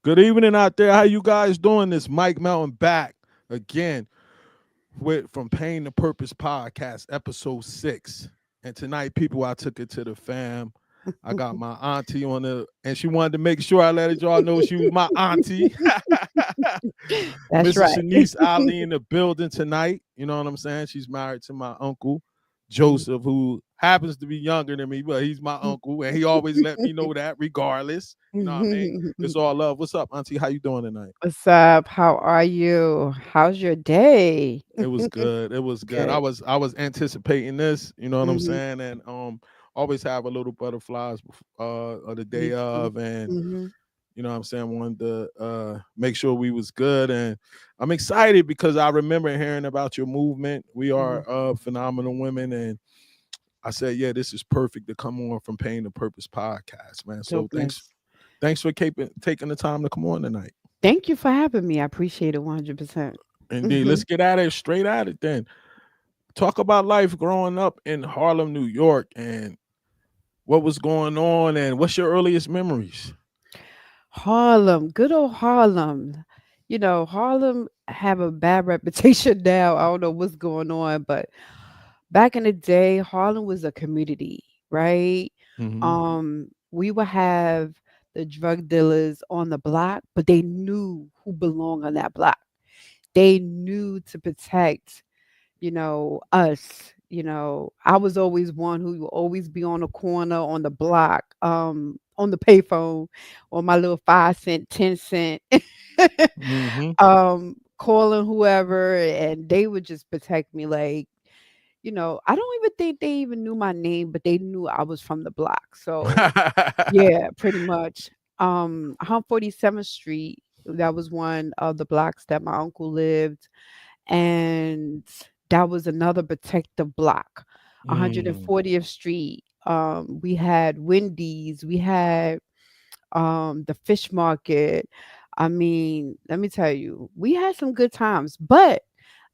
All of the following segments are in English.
Good evening out there. How you guys doing? This Mike Melton back again with From Pain to Purpose podcast, episode 6. And tonight, people, I took it to the fam. I got my auntie on the, and she wanted to make sure I let y'all know she was my auntie. That's Mrs. right. Sherneice Ali in the building tonight. You know what I'm saying? She's married to my uncle, Joseph, who happens to be younger than me, but he's my uncle, and he always let me know that regardless. You know what I mean? It's all love. What's up, auntie? How you doing tonight? What's up? How are you? How's your day? It was good. It was good. I Good. was I was anticipating this, you know what I'm Mhm. saying? And always have a little butterflies of the Me day too. of, and Mhm. you know what I'm saying, wanted to make sure we was good. And I'm excited because I remember hearing about your movement. We Mhm. are phenomenal women, and I said, yeah, this is perfect to come on From Pain to Purpose podcast, man. So thanks Dopeness. thanks for taking the time to come on tonight. Thank you for having me. I appreciate it 100%. Indeed. Mhm. Let's get at it, straight at it then. Talk about life growing up in Harlem, New York, and what was going on, and what's your earliest memories? Harlem, good old Harlem. Harlem have a bad reputation now. I don't know what's going on, but back in the day, Harlem was a community, right? Hmm. We would have the drug dealers on the block, but they knew who belonged on that block. They knew to protect, us. I was always one who would always be on the corner, on the block, on the payphone, on my little 5 cent, 10 cent, Hmm. calling whoever, and they would just protect me. Like, I don't even think they even knew my name, but they knew I was from the block. So yeah, pretty much. 147th Street, that was one of the blocks that my uncle lived, and that was another protective block. Mm. 140th Street, we had Wendy's, we had the fish market. I mean, let me tell you, we had some good times, but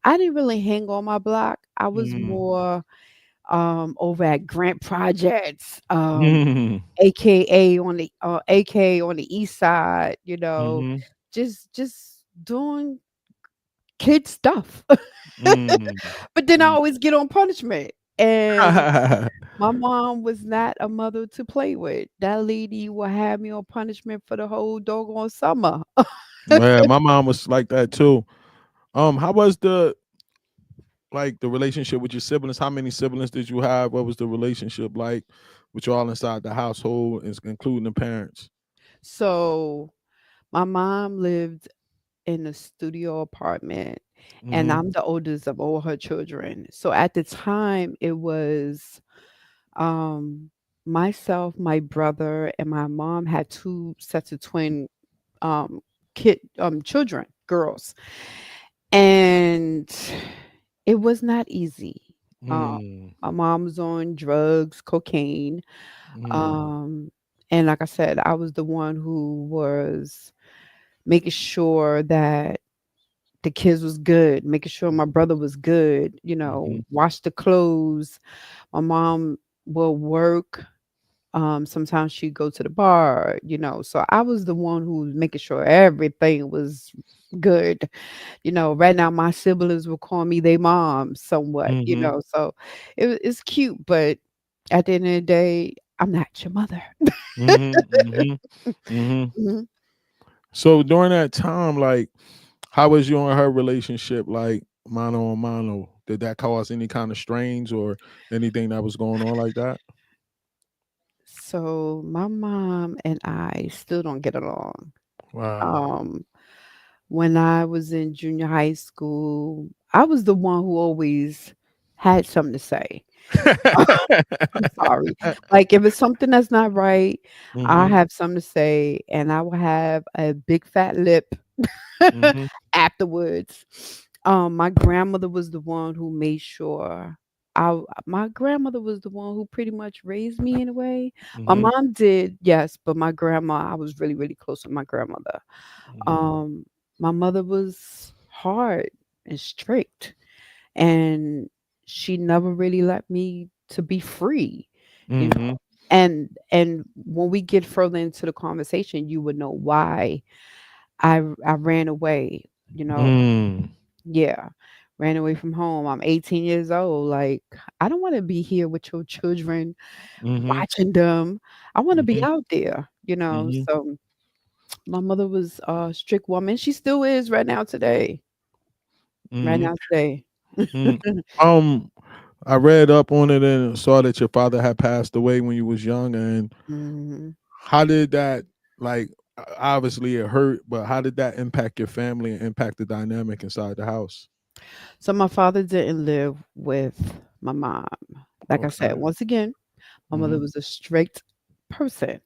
I didn't really hang on my block. I was Mm. more over at Grant Projects, Mm. aka on the AK on the east side, Hmm. just doing kid stuff. Mm. But then I Mm. always get on punishment. And my mom was not a mother to play with. That lady will have me on punishment for the whole doggone summer. Yeah, my mom was like that too. How was the relationship with your siblings? How many siblings did you have? What was the relationship like with y'all inside the household, including the parents? So my mom lived in a studio apartment, and Hmm. I'm the oldest of all her children. So at the time, it was um, myself, my brother, and my mom had two sets of twin um, children, girls, and it was not easy. Um, Mm. my mom was on drugs, cocaine, Mm. um, and like I said, I was the one who was making sure that the kids was good, making sure my brother was good, Mhm. wash the clothes. My mom will work. Sometimes she'd go to the bar, So I was the one who was making sure everything was good. Right now my siblings will call me their mom somewhat, Mhm. So it's cute, but at the end of the day, I'm not your mother. Mhm. Mhm. Mhm. Mhm. So during that time, like, how was you and her relationship, like mano a mano? Did that cause any kind of strains or anything that was going on like that? So my mom and I still don't get along. Wow. Um, when I was in junior high school, I was the one who always had something to say. I'm sorry. Like if it's something that's not right, I Mhm. have something to say, and I will have a big fat lip Mhm. afterwards. My grandmother was the one who made sure. My grandmother was the one who pretty much raised me in a way. My Mhm. mom did, yes, but my grandma, I was really, really close with my grandmother. Mhm. Um, my mother was hard and strict, and she never really let me to be free, you know. Mhm. And when we get further into the conversation, you would know why. I ran away, you know. Mm. Yeah. Ran away from home. I'm 18 years old. Like, I don't want to be here with your children, Mhm. watching them. I want to be Mhm. out there, you know. Mhm. So my mother was a strict woman. She still is right now today. Right Mhm. now today. Mm. Um, I read up on it and saw that your father had passed away when you was young. And Mhm. how did that, like, obviously it hurt, but how did that impact your family and impact the dynamic inside the house? So my father didn't live with my mom. Like I said, Okay. once again, my mother Mhm. was a strict person.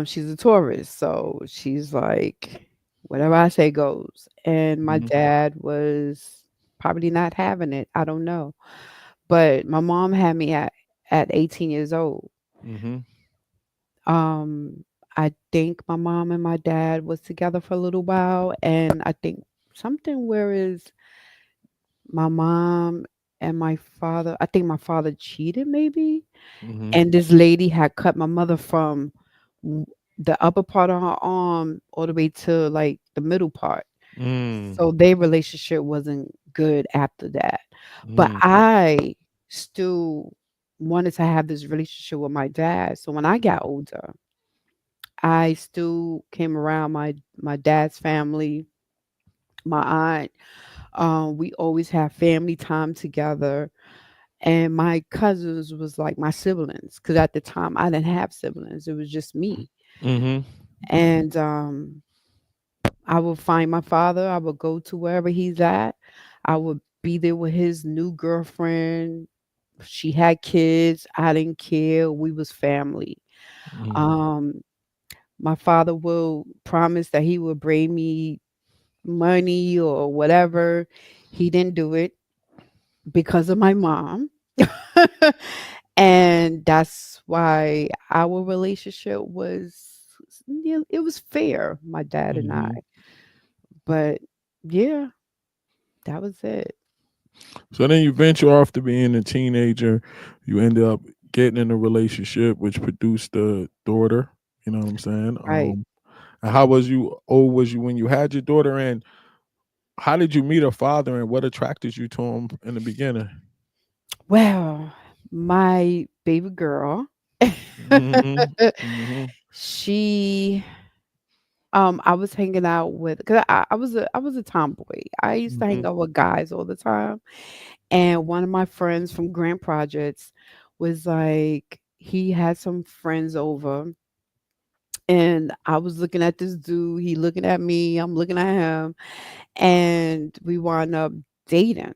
She's a Taurus, so she's like, whatever I say goes. And my Mhm. dad was probably not having it. I don't know. But my mom had me at 18 years old. Mhm. Um, I think my mom and my dad was together for a little while, and I think something where is my mom and my father. I think my father cheated, maybe, Mhm. and this lady had cut my mother from w- the upper part of her arm all the way to like the middle part. Mm. So their relationship wasn't good after that. But Mm. I still wanted to have this relationship with my dad. So when I got older, I still came around my dad's family, my aunt. We always have family time together. And my cousins was like my siblings because at the time I didn't have siblings. It was just me. Mhm. And I would find my father. I would go to wherever he's at. I would be there with his new girlfriend. She had kids. I didn't care. We was family. Mhm. Um, my father will promise that he will bring me money or whatever. He didn't do it because of my mom. And that's why our relationship was, yeah, it was fair, my dad and I. Mhm. But yeah, that was it. So then you venture off to being a teenager. You end up getting in a relationship, which produced a daughter. You know what I'm saying? Right. And how was you? Old was you when you had your daughter? And how did you meet her father? And what attracted you to him in the beginning? Well, my baby girl, Mhm. Mhm. she I was hanging out with because I was a tomboy. I used to hang Mhm. out with guys all the time. And one of my friends from Grant Projects was like, he had some friends over, and I was looking at this dude, he looking at me, I'm looking at him, and we wound up dating.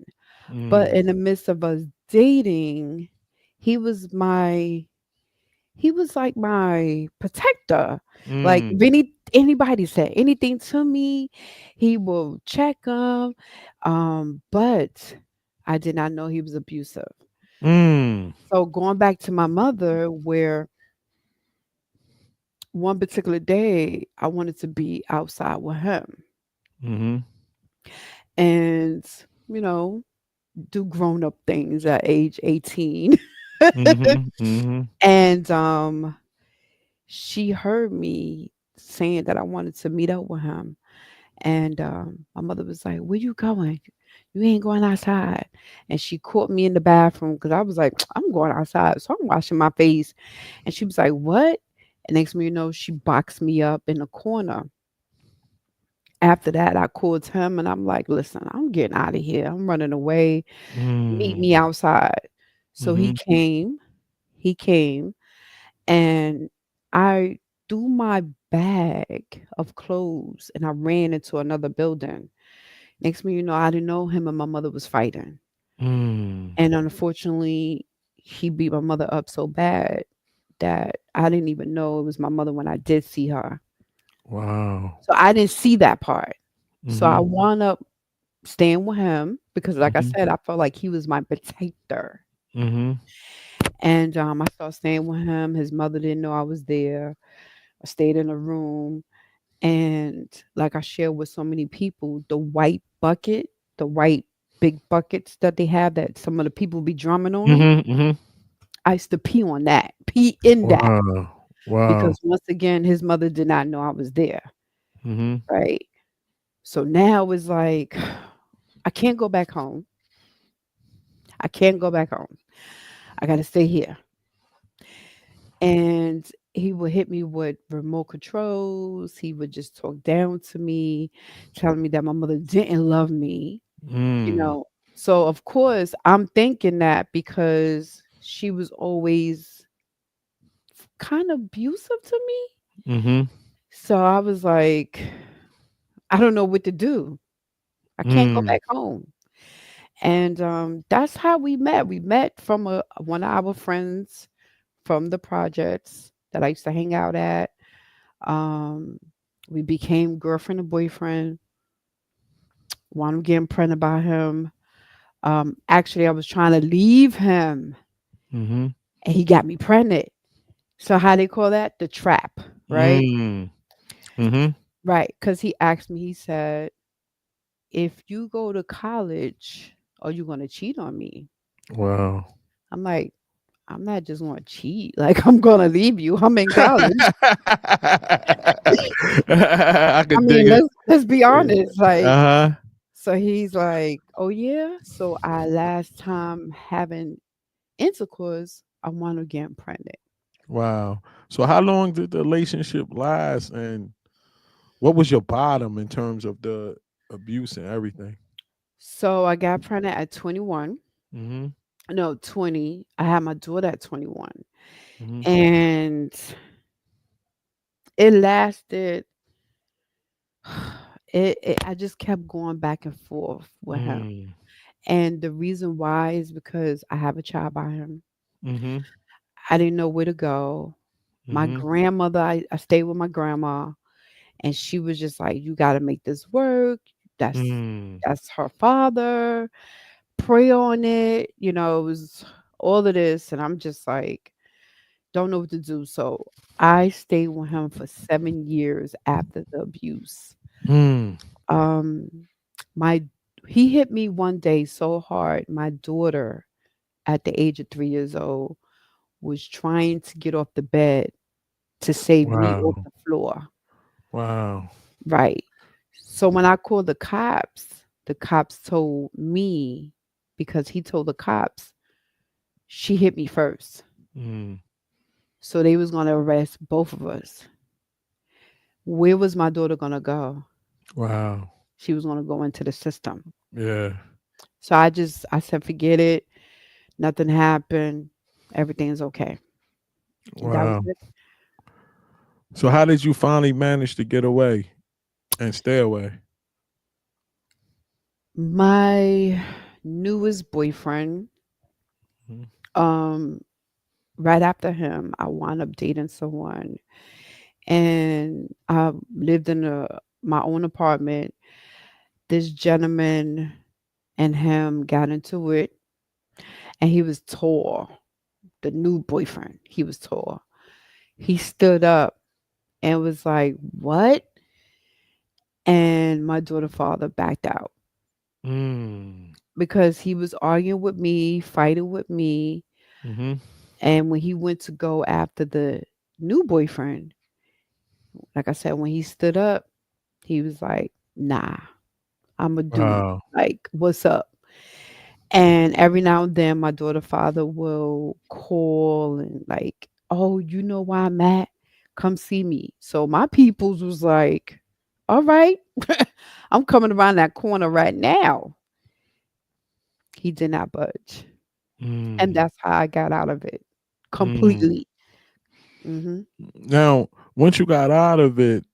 But Mm. in the midst of us dating, he was my he was like my protector. Like if Mm. anybody said anything to me, he will check them. But I did not know he was abusive. Mm. So going back to my mother, where one particular day I wanted to be outside with him Mhm. and, you know, do grown up things at age 18. Mhm. Mhm. And she heard me saying that I wanted to meet up with him. And my mother was like, "Where you going? You ain't going outside." And she caught me in the bathroom because I was like, "I'm going outside." So I'm washing my face. And she was like, "What?" And next thing you know, she boxed me up in the corner. After that, I called him and I'm like, "Listen, I'm getting out of here. I'm running away. Meet Mm. me outside." So he Mhm. came. He came and I threw my bag of clothes and I ran into another building. Next thing you know, I didn't know him and my mother was fighting. Mm. And unfortunately, he beat my mother up so bad that I didn't even know it was my mother when I did see her. Wow. So I didn't see that part. So I Mhm. wound up staying with him because, like I Mhm. said, I felt like he was my protector. Mhm. And I started staying with him. His mother didn't know I was there. I stayed in a room. And like I share with so many people, the white big buckets that they have that some of the people be drumming on, Mhm. Mhm. I used to pee on that, pee in that, Wow. Wow. because once again, his mother did not know I was there. Mhm. right? So now it's like I can't go back home. I can't go back home. I got to stay here. And he would hit me with remote controls. He would just talk down to me, telling me that my mother didn't love me, you Mm. know. So, of course, I'm thinking that because she was always kind of abusive to me. Mhm. So I was like, I don't know what to do. I can't go Mm. back home. And that's how we met. We met from one of our friends from the projects that I used to hang out at. Um, we became girlfriend and boyfriend. Wound up getting pregnant by him. Actually, I was trying to leave him, Mhm. and he got me pregnant. So how they call that? The trap, right? Mm. Mhm. Right. Because he asked me. He said, "If you go to college, are you going to cheat on me?" Wow. I'm like, "I'm not just going to cheat. Like I'm going to leave you. I'm in college." I I could dig mean, it. let's be honest. Like, Uh-huh. so he's like, "Oh yeah." So our last time having intercourse, I wound up getting pregnant. Wow. So how long did the relationship last, and what was your bottom in terms of the abuse and everything? So I got pregnant at 21. Mhm. No, 20. I had my daughter at 21. Mhm. And it lasted I just kept going back and forth with him. Mm. And the reason why is because I have a child by him. Mhm. I didn't know where to go. My Mhm. grandmother, I stayed with my grandma, and she was just like, "You got to make this work. That's Mm. that's her father. Pray on it." It was all of this, and I'm just like, don't know what to do. So I stayed with him for 7 years after the abuse. Mm. Um, my He hit me one day so hard. My daughter, at the age of 3 years old, was trying to get off the bed to save me off Wow. the floor. Wow. Right. So when I called the cops told me, because he told the cops she hit me first. Mm. So they was gonna arrest both of us. Where was my daughter gonna go? Wow. She was gonna go into the system. Yeah. So I said, forget it. Nothing happened. Everything's okay. And that was Wow. it. So how did you finally manage to get away and stay away? My newest boyfriend, Mhm. um, right after him, I wound up dating someone, and I lived in my own apartment. This gentleman and him got into it, and he was tall. The new boyfriend, he was tall. He stood up and was like, "What?" And my daughter father backed out Mm. because he was arguing with me, fighting with me. Mhm. And when he went to go after the new boyfriend, like I said, when he stood up, he was like, "Nah, I'm a dude. Wow. Like, what's up?" And every now and then, my daughter father will call and like, "Oh, you know where I'm at? Come see me." So my peoples was like, "All right, I'm coming around that corner right now." He did not budge, and Mm. that's how I got out of it Mm. completely. Hmm. Now, once you got out of it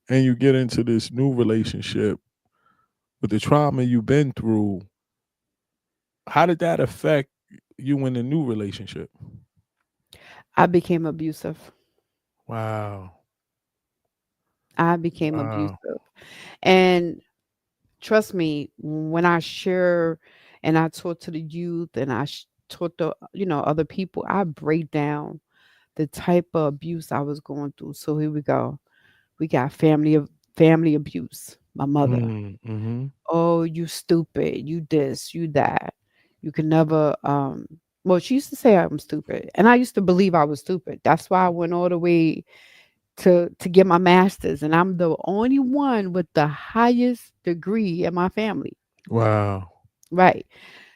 and you get into this new relationship with the trauma you've been through, how did that affect you in the new relationship? I became abusive. Wow. I became Wow. abusive, and trust me, when I share and I talk to the youth and talk to other people, I break down the type of abuse I was going through. So here we go. We got family abuse. My mother. Mm. Mhm. Oh, you stupid. You this, you that. You can never well, she used to say I'm stupid. And I used to believe I was stupid. That's why I went all the way to get my master's, and I'm the only one with the highest degree in my family. Wow. Right.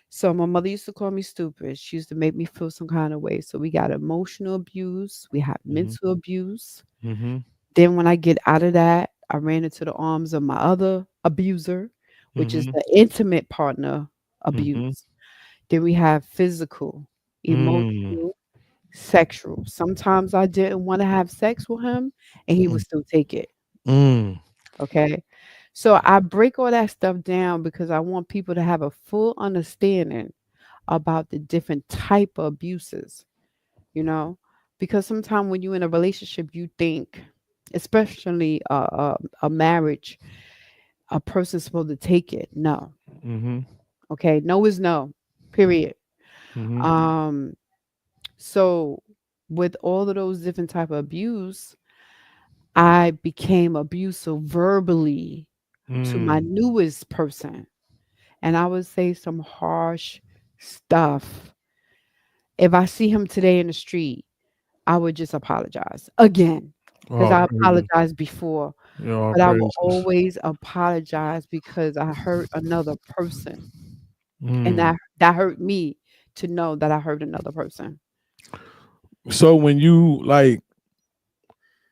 So my mother used to call me stupid. She used to make me feel some kind of way. So we got emotional abuse, we had Mhm. mental abuse. Mhm. Then when I get out of that, I ran into the arms of my other abuser, which is Mhm. the intimate partner Mhm. abuse. Then we have physical, Mm. emotional, sexual. Sometimes I didn't want to have sex with him and he would Mm. still take it. Mm. Okay. So I break all that stuff down because I want people to have a full understanding about the different type of abuses, you know, because sometimes when you're in a relationship, you think, especially a marriage, a person's supposed to take it. No. Mhm. Okay. No is no. Period. Mhm. Um, so with all of those different type of abuse, I became abusive verbally to my Mm. newest person. And I would say some harsh stuff. If I see him today in the street, I would just apologize again because All I praises. apologized before, Yeah, all but I will praises. always apologize because I hurt another person, and Mm. that hurt me to know that I hurt another person. So when you like,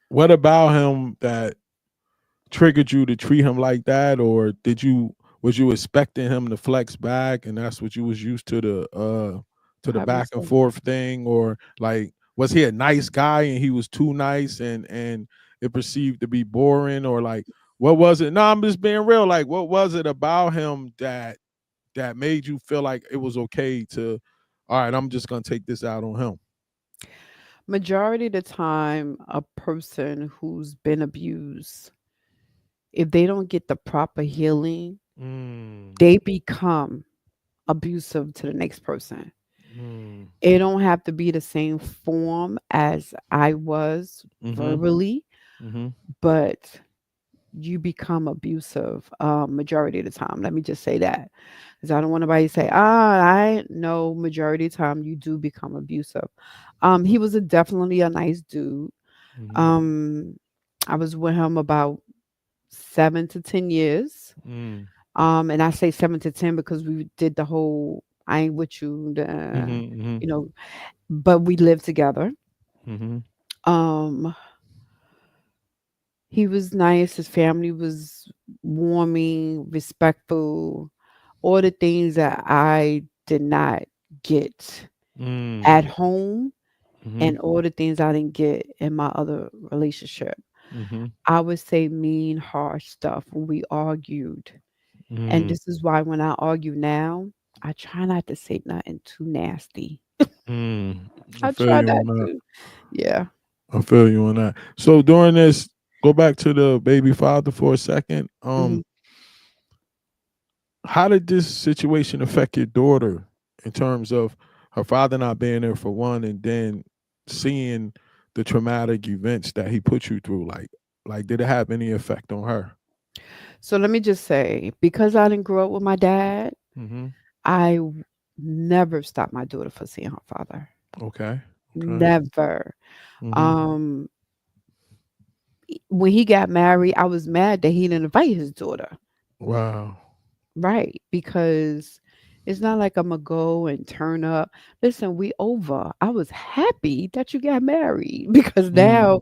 what about him that triggered you to treat him like that, or was you expecting him to flex back, and that's what you was used to the Having back and sex. forth thing, or like was he a nice guy and he was too nice and it perceived to be boring, or like what was it? No, I'm just being real. Like what was it about him that made you feel like it was okay to, all right, I'm just gonna take this out on him. Majority of the time, a person who's been abused, if they don't get the proper healing, Mm, they become abusive to the next person. mm, It don't have to be the same form as I was mm-hmm, verbally, mm-hmm, but you become abusive majority of the time. Let me just say that. Because I don't want anybody to say, I know majority of the time you do become abusive. He was definitely a nice dude. mm-hmm, Um, I was with him about 7 to 10 years. mm, And I say 7 to 10 because we did the whole I ain't with you, mm-hmm, you know, but we lived together. mm-hmm, Um, he was nice. His family was warming, respectful, all the things that I did not get mm, at home mm-hmm, and all the things I didn't get in my other relationship. mm-hmm, I would say mean, harsh stuff when we argued. And mm, this is why when I argue now, I try not to say nothing too nasty. mm. I I feel try you not on that. to. Yeah. I feel you on that. So during this, go back to the baby father for a second. Mhm. How did this situation affect your daughter in terms of her father not being there for one, and then seeing the traumatic events that he put you through? Like did it have any effect on her? So let me just say, because I didn't grow up with my dad, Mm-hmm. never stopped my daughter from seeing her father. Okay. Okay. Never. Mm-hmm. Um, when he got married, I was mad that he didn't invite his daughter. Wow. Right. Because it's not like I'm going to go and turn up. Listen, we over. I was happy that you got married because Mm. now,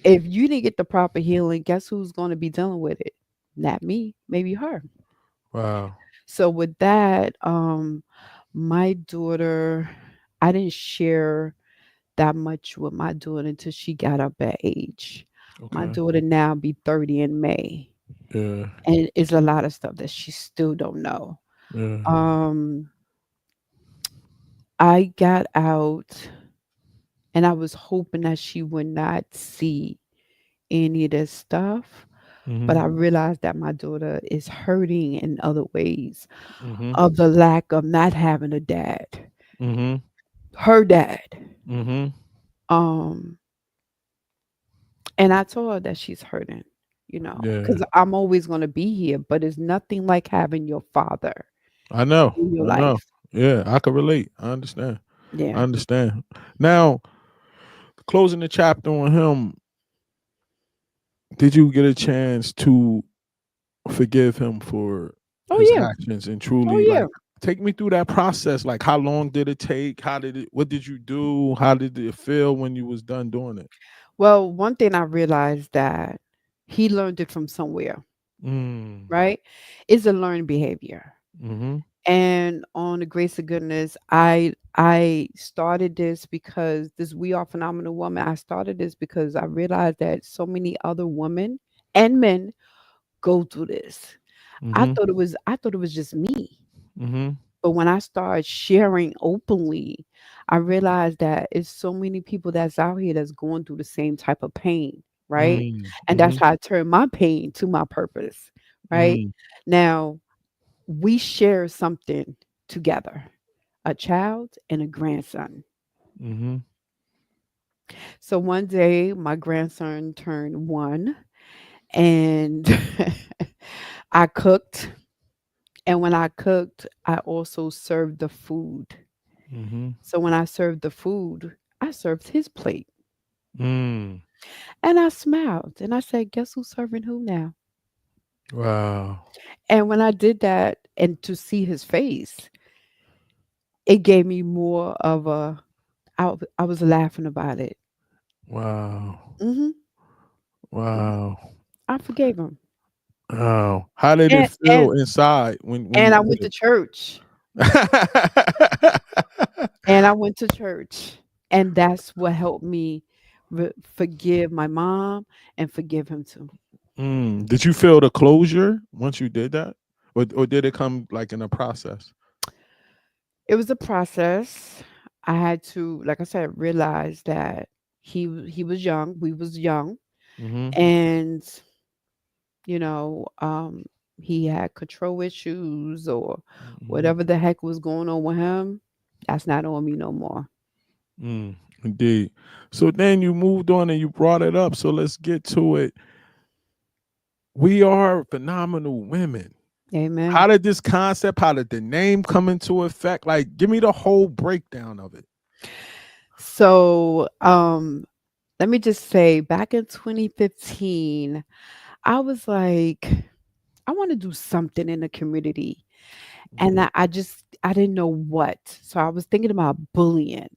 if you didn't get the proper healing, guess who's going to be dealing with it? Not me, maybe her. Wow. So with that, my daughter, I didn't share that much with my daughter until she got up at age. My Okay. daughter now be 30 in May, Yeah. and it's a lot of stuff that she still don't know. Yeah. Um, I got out, and I was hoping that she would not see any of this stuff, but Mm-hmm. I realized that my daughter is hurting in other ways Mm-hmm. of the lack of not having a dad. Mm-hmm. Her dad. Mm-hmm. Um, and I told her that she's hurting, Yeah. because I'm always going to be here, but it's nothing like having your father I know. in your I know. life. Yeah, I can relate. I understand. I Yeah. understand. Now, closing the chapter on him, did you get a chance to forgive him for Oh his yeah. actions and Oh truly yeah. like take me through that process? Like how long did it take? What did you do? How did it feel when you was done doing it? Well, one thing I realized that he learned it from somewhere, Mm. right? It's a learned behavior. Mm-hmm. And on the grace of goodness, I started this because this We Are Phenomenal Woman. I started this because I realized that so many other women and men go through this. Mm-hmm. I thought it was just me. Mm-hmm. But when I started sharing openly, I realized that it's so many people that's out here that's going through the same type of pain, right? Mm. And that's Mm-hmm. how I turned my pain to my purpose, right? Mm. Now, we share something together, a child and a grandson. Mm-hmm. So one day, my grandson turned one, and I cooked. And when I cooked, I also served the food. Mm-hmm. So when I served the food, I served his plate. Mm. And I smiled and I said, "Guess who's serving who now?" Wow. And when I did that and to see his face, it gave me more of I was laughing about it. Wow. Hmm. Wow. I forgave him. Wow. How did it And, and, feel inside when and you I did went to it? church. And I went to church. And that's what helped me forgive my mom and forgive him too. Mm. Did you feel the closure once you did that? Or did it come like in a process? It was a process. I had to, like I said, realize that he was young, we was young, Mm-hmm. and you know, he had control issues or Mm-hmm. whatever the heck was going on with him. That's not on me no more. Mm. Indeed. So then you moved on and you brought it up. So let's get to it. We are phenomenal women. How Amen. did this concept, how did the name come into effect? Like, give me the whole breakdown of it. So, let me just say, back in 2015, I was like, I want to do something in the community. And Mm-hmm. I didn't know what. So I was thinking about bullying.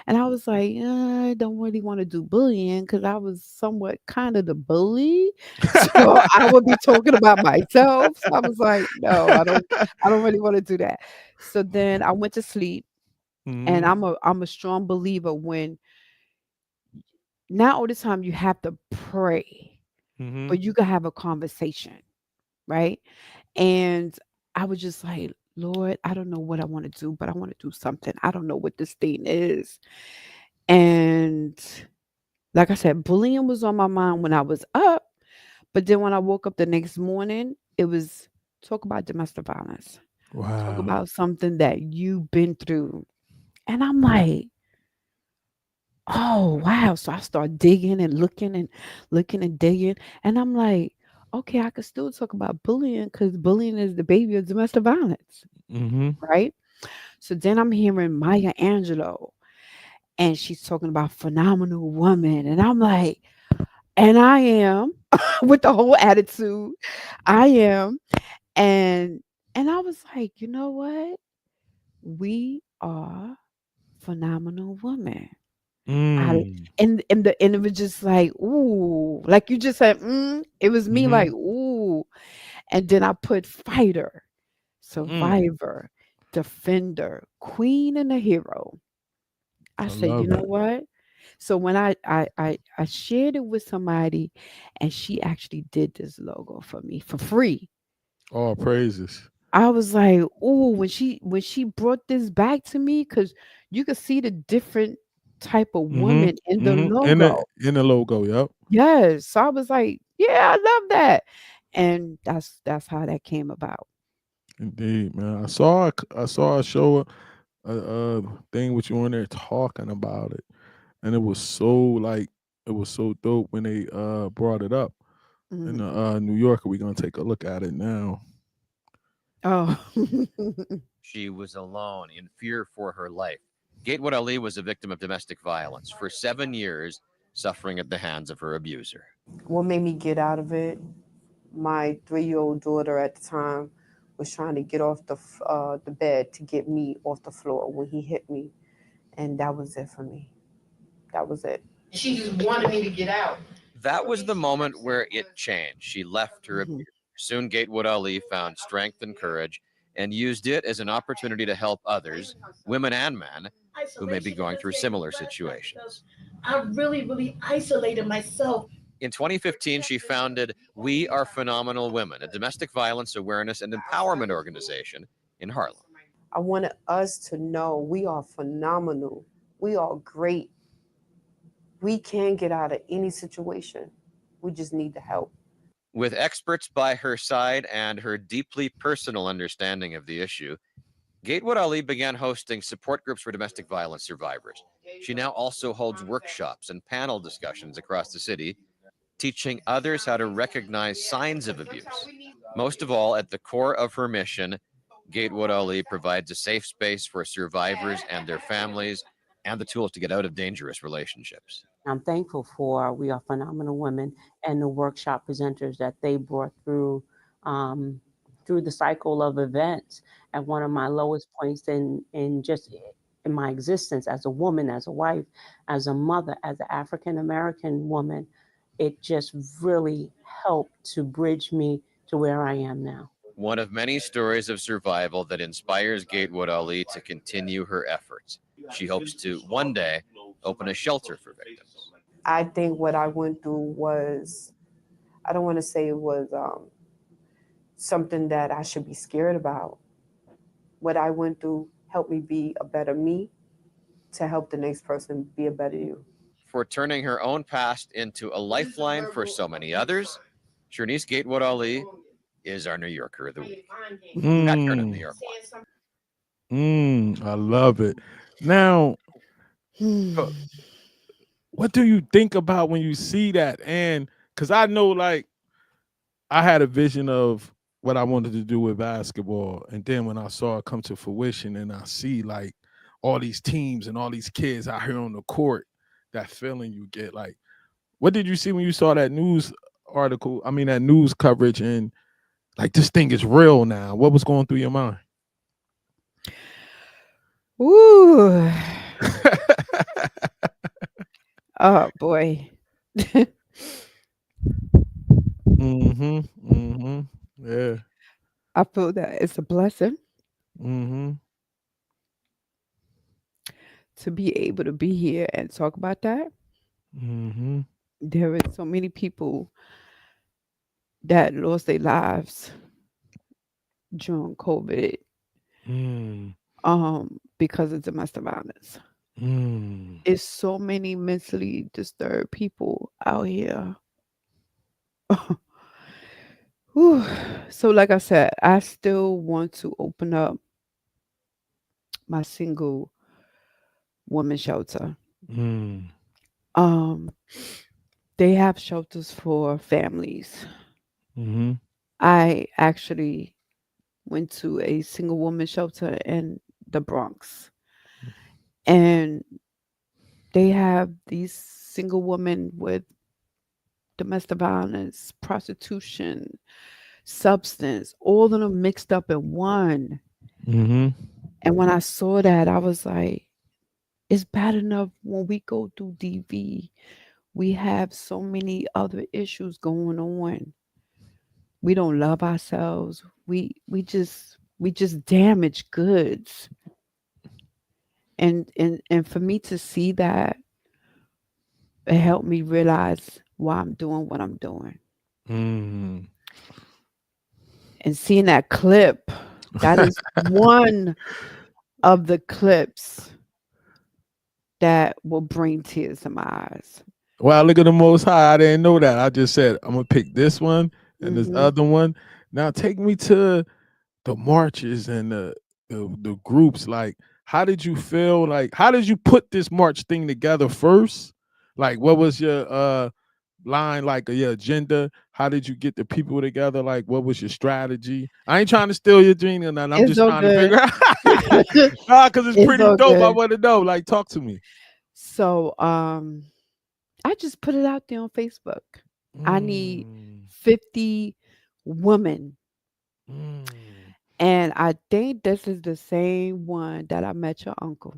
And I was like, I don't really want to do bullying because I was somewhat kind of the bully. So I would be talking about myself. So I was like, no, I don't really want to do that. So then I went to sleep, and Mm-hmm. I'm a strong believer when not all the time you have to pray, Mm-hmm. but you can have a conversation, right? And I was just like, Lord, I don't know what I want to do, but I want to do something. I don't know what this thing is. And like I said, bullying was on my mind when I was up. But then when I woke up the next morning, it was talk about domestic violence, talk Wow. about something that you've been through. And I'm like, oh, wow. So I start digging and looking and digging. And I'm like, okay, I could still talk about bullying because bullying is the baby of domestic violence, Mm-hmm. right? So then I'm hearing Maya Angelou, and she's talking about phenomenal woman. And I'm like, and I am with the whole attitude. I am. And I was like, you know what? We are phenomenal women. I Mm. and it was just like, ooh, like you just said, it was me Mm-hmm. like, ooh. And then I put fighter, Mm. survivor, defender, queen, and a hero. I I said, you love know it. what? So when I shared it with somebody, and she actually did this logo for me for free. All praises. I was like, "Oh!" When she brought this back to me, because you could see the different type of Mm-hmm. woman in the Mm-hmm. logo. In the logo, yep. Yes, so I was like, "Yeah, I love that," and that's how that came about. Indeed, man. I saw a show a thing with you on there talking about it. And it was so like it was so dope when they brought it up in the Mhm. New Yorker. We're gonna take a look at it now. Oh, She was alone in fear for her life. Gatewood Ali was a victim of domestic violence. For 7 years, suffering at the hands of her abuser. What made me get out of it? My 3-year-old daughter at the time was trying to get off the bed to get me off the floor when he hit me, and that was it for me. That was it. She just wanted me to get out. That was the moment where it changed. She left her Mhm. abuser. Soon Gatewood-Alli found strength and courage and used it as an opportunity to help others, women and men, who may be going through similar situations. I really, really isolated myself. In 2015, she founded We Are Phenomenal Women, a domestic violence awareness and empowerment organization in Harlem. I wanted us to know we are phenomenal. We are great. We can get out of any situation. We just need the help. With experts by her side and her deeply personal understanding of the issue, Gatewood-Alli began hosting support groups for domestic violence survivors. She now also holds workshops and panel discussions across the city, teaching others how to recognize signs of abuse. Most of all, at the core of her mission, Gatewood-Alli provides a safe space for survivors and their families and the tools to get out of dangerous relationships. I'm thankful for We Are Phenomenal Women and the workshop presenters that they brought through the cycle of events. At one of my lowest points in just in my existence as a woman, as a wife, as a mother, as an African American woman, it just really helped to bridge me to where I am now. One of many stories of survival that inspires Gatewood-Alli to continue her efforts. She hopes to one day open a shelter for victims. I think what I went through was, I don't want to say it was something that I should be scared about. What I went through helped me be a better me to help the next person be a better you. For turning her own past into a lifeline for so many others, Sherneice Gatewood-Alli is our New Yorker of the Week. That turned in New York. I love it. Now, what do you think about when you see that? And because I know, like, I had a vision of what I wanted to do with basketball, and then when I saw it come to fruition, and I see like all these teams and all these kids out here on the court, that feeling you get. Like, what did you see when you saw that news article? I mean, that news coverage, and like, this thing is real now. What was going through your mind? Ooh. Oh boy. Yeah. I feel that it's a blessing to be able to be here and talk about that. There are so many people that lost their lives during COVID because of domestic violence. It's so many mentally disturbed people out here. Whew. So like I said, I still want to open up my single woman shelter. They have shelters for families. I actually went to a single woman shelter in the Bronx, and they have these single women with domestic violence, prostitution, substance, all of them mixed up in one. And when I saw that, I was like, it's bad enough when we go through DV. We have so many other issues going on. We don't love ourselves. We just damage goods. And for me to see that, it helped me realize why I'm doing what I'm doing. And seeing that clip, that is one of the clips that will bring tears to my eyes. Wow, look at the Most High. I didn't know that. I just said, I'm going to pick this one and this other one. Now take me to the marches and the groups. Like, how did you feel? Like, how did you put this march thing together first? Like, what was your line, like your agenda? How did you get the people together? Like, what was your strategy? I ain't trying to steal your dream or nothing. I'm just trying to figure out. Because it's pretty dope. Good. I want to know. Like, talk to me. So, I just put it out there on Facebook. I need Mm, 50 women. mm. And I think this is the same one that I met your uncle.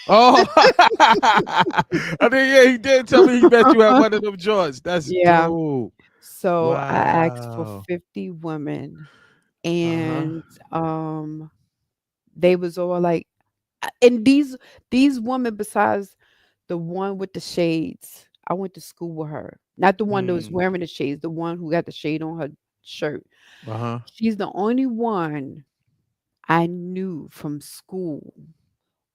Oh, I think yeah, he did tell me he met you at one of them joints. That's Yeah. dope. So I asked for Wow. 50 women, Uh-huh. and they was all like, and these women, besides the one with the shades, I went to school with her. Not the one that was Mm. wearing the shades, the one who got the shade on her shirt. Uh-huh. She's the only one I knew from school.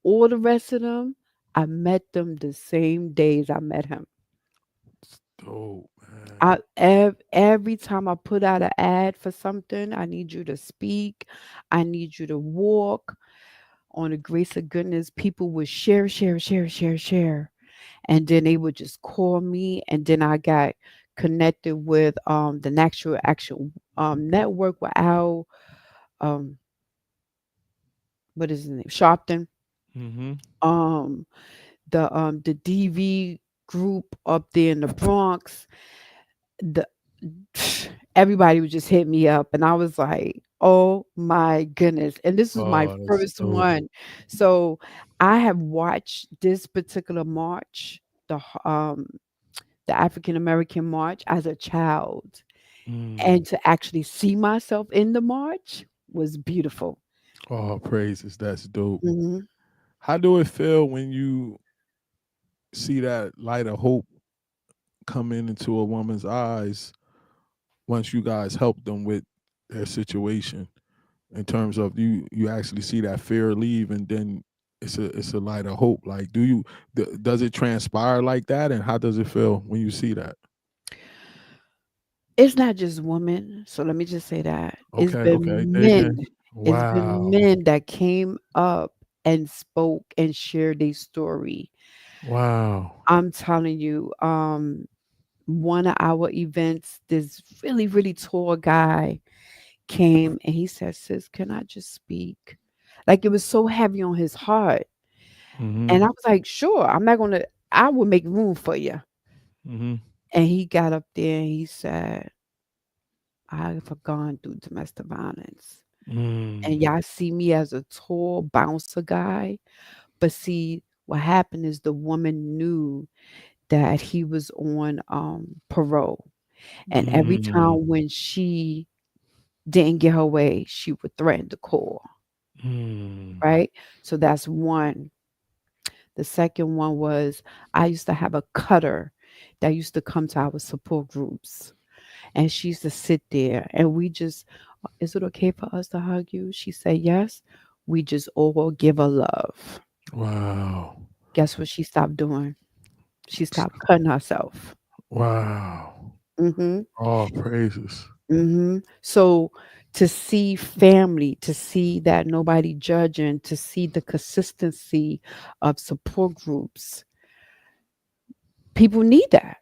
All the rest of them, I met them the same days I met him. Dope, man. Every time I put out an ad for something, I need you to speak. I need you to walk. On the grace of goodness, people would share, share, share, share, share. And then they would just call me. And then I got connected with the Natural Action Network with Al, um, what is his name? Sharpton. Mm-hmm. Um, the DV group up there in the Bronx. The everybody would just hit me up, and I was like, "Oh my goodness!" And this was my Oh, that's first dope. one, so I have watched this particular march, the African American march, as a child, Mm. and to actually see myself in the march was beautiful. Oh, praises. That's dope. Hmm. How do it feel when you see that light of hope coming into a woman's eyes once you guys help them with their situation? In terms of you actually see that fear leave, and then it's a light of hope. Like, does it transpire like that, and how does it feel when you see that? It's not just women, so let me just say that it's Okay, okay, been dig men. in. It's been Wow, men that came up and spoke and shared their story. wow. I'm telling you, one of our events, this really, really tall guy came and he said, "Sis, can I just speak?" Like it was so heavy on his heart. Mm-hmm. And I was like, "Sure, I'm not gonna, I will make room for you." Mm-hmm. And he got up there and he said, "I've gone through domestic violence. And Mm. y'all see me as a tall bouncer guy. But see, what happened is the woman knew that he was on parole. And every Mm. time when she didn't get her way, she would threaten to call. Mm. Right? So that's one. The second one was I used to have a cutter that used to come to our support groups. And she used to sit there and we just, is it okay for us to hug you? She said, yes. We just all give her love. Wow, Guess what she stopped doing? She stopped cutting herself. wow. Hmm. All praises. So to see family, to see that nobody judging, to see the consistency of support groups, people need that.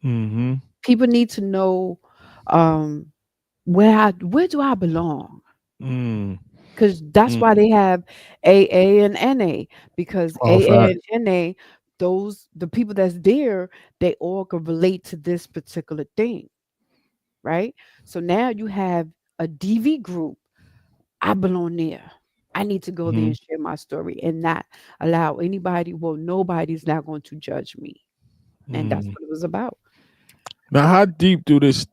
Mm-hmm. People need to know um, where do I belong? Mm. Because that's Mm. why they have AA and NA. Because All AA facts. and NA, those the people that's there, they all can relate to this particular thing, right? So now you have a DV group. I belong there. I need to go there Mm-hmm. and share my story and not allow anybody, well, nobody's not going to judge me. And that's Mm. what it was about. Now, how deep do this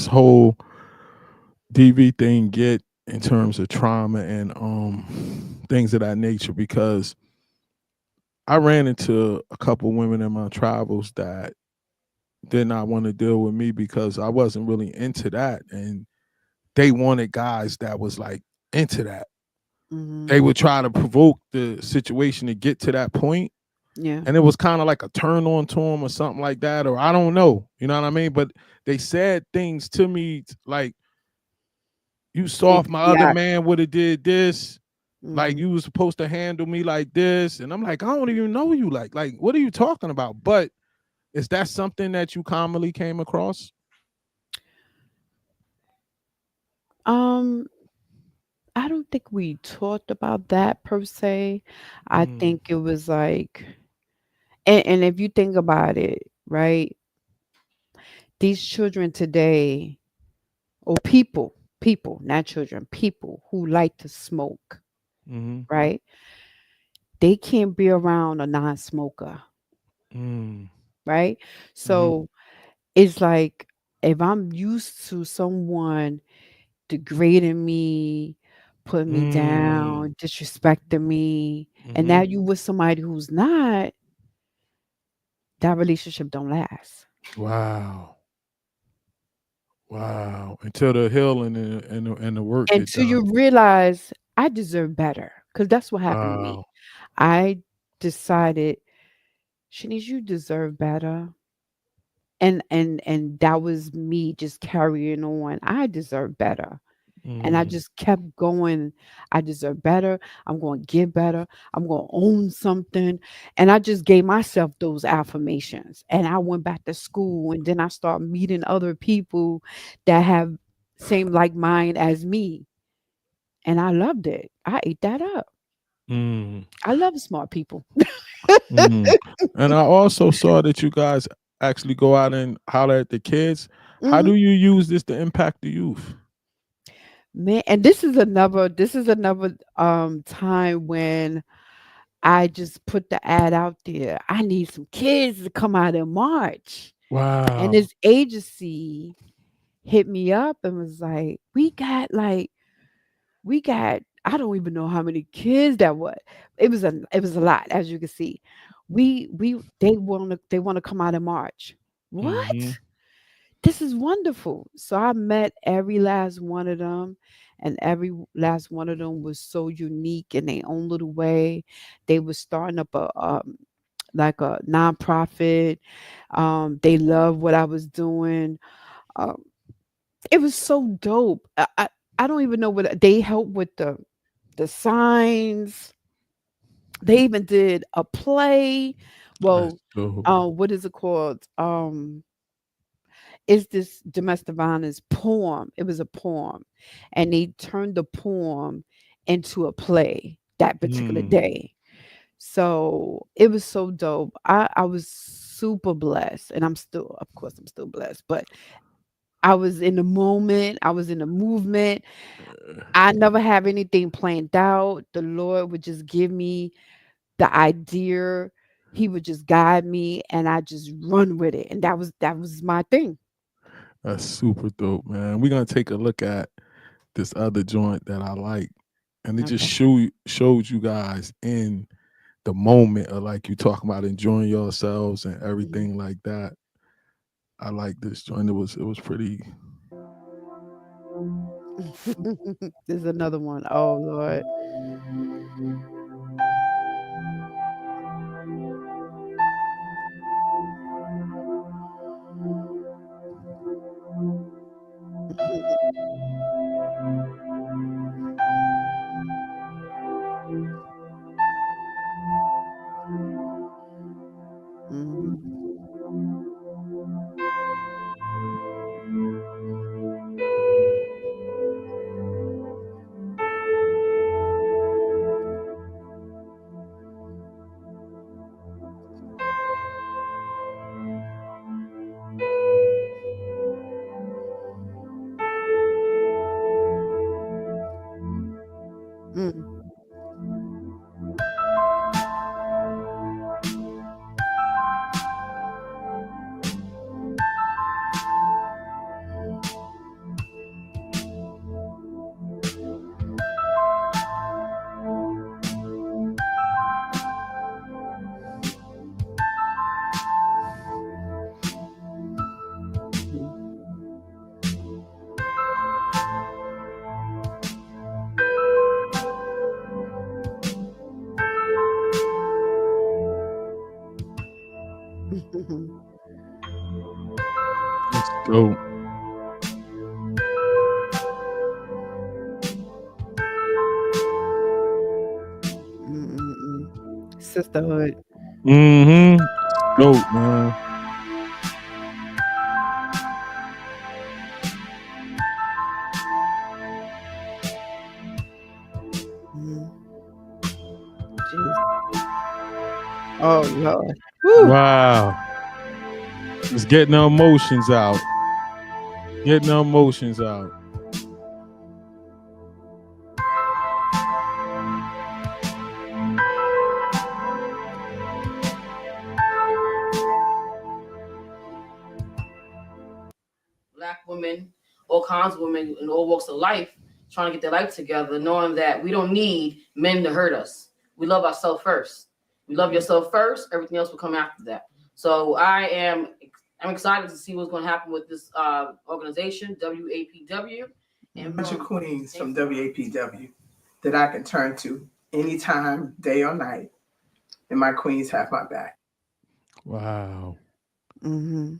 whole DV thing get in terms of trauma and things of that nature? Because I ran into a couple women in my travels that did not want to deal with me because I wasn't really into that, and they wanted guys that was like into that. Hmm. They would try to provoke the situation to get to that point, Yeah. and it was kind of like a turn on to them or something like that, or I don't know, you know what I mean? But they said things to me like, "You Make soft, you my other react. man would have did this." Like, Hmm. you was supposed to handle me like this, and I'm like, I don't even know you. Like, what are you talking about? But is that something that you commonly came across? Um, I don't think we talked about that per se. I Mm, think it was like, and if you think about it, right? These children today, or people, not children, people who like to smoke, Mm-hmm. right? They can't be around a non-smoker, Mm. right? Mm-hmm. So it's like if I'm used to someone degrading me, putting me Mm. down, disrespecting me, and Mm-hmm. now you with somebody who's not, that relationship don't last. Wow. Wow. Until the healing and the work get Until done. you realize I deserve better. Because that's what happened to me. Wow. I decided, Shanice, you deserve better. And that was me just carrying on. I deserve better. And I Mm. just kept going. I deserve better. I'm going to get better. I'm going to own something. And I just gave myself those affirmations. And I went back to school. And then I started meeting other people that have same like mind as me. And I loved it. I ate that up. Mm. I love smart people. Mm. And I also saw that you guys actually go out and holler at the kids. How Hmm. do you use this to impact the youth? Man, and this is another time when I just put the ad out there. I need some kids to come out in March. And Wow. this agency hit me up and was like, we got I don't even know how many kids that was. It was a lot, as you can see. We they wanna come out in March. Mm-hmm. What? This is wonderful. So I met every last one of them, and every last one of them was so unique in their own little way. They were starting up a like a nonprofit. They loved what I was doing. Um, it was so dope. I don't even know what they helped with the signs. They even did a play. That's Well, dope. what is it called? Is this domestic violence poem? It was a poem, and they turned the poem into a play that particular Mm. day. So it was so dope. I was super blessed, and of course, I'm still blessed. But I was in the moment. I was in the movement. I never have anything planned out. The Lord would just give me the idea. He would just guide me, and I just run with it. And that was my thing. That's super dope, man. We're gonna take a look at this other joint that I like, and it just Okay. showed you guys in the moment of like you talking about enjoying yourselves and Mhm. everything like that. I like this joint. It was pretty. There's another one. Oh Lord. Mhm. Mm. Mhm. That's dope. Mm. Sisterhood. Mm-hmm. Dope, man. Mhm. Jeez. Oh Lord. Woo. Wow. Just getting the emotions out. Getting the emotions out. Black women, all kinds of women in all walks of life, trying to get their life together, knowing that we don't need men to hurt us. We love ourselves first. We love yourself first. Everything else will come after that. So I'm excited to see what's going to happen with this organization, WAPW. And bunch of queens from WAPW that I can turn to anytime, day or night, and my queens have my back. Wow. Mm-hmm.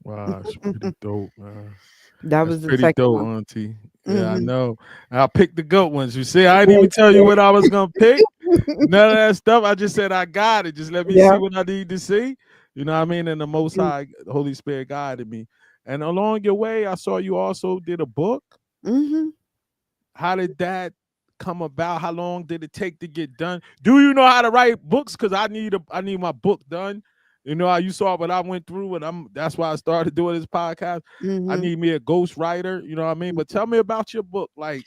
Wow. It's pretty dope, man. That That's was the pretty second dope, one. Auntie. Yeah, I Mm-hmm. know. I picked the good ones. You see, I didn't even tell you what I was gonna pick. None of that stuff. I just said I got it. Just let me see Yeah. what I need to see. You know what I mean? And the Most High, the Holy Spirit guided me. And along your way, I saw you also did a book. Mm-hmm. How did that come about? How long did it take to get done? Do you know how to write books? Because I need my book done. You know, you saw what I went through, and that's why I started doing this podcast. I Mm-hmm. need me a ghost writer, you know what I mean? But tell me about your book. Like,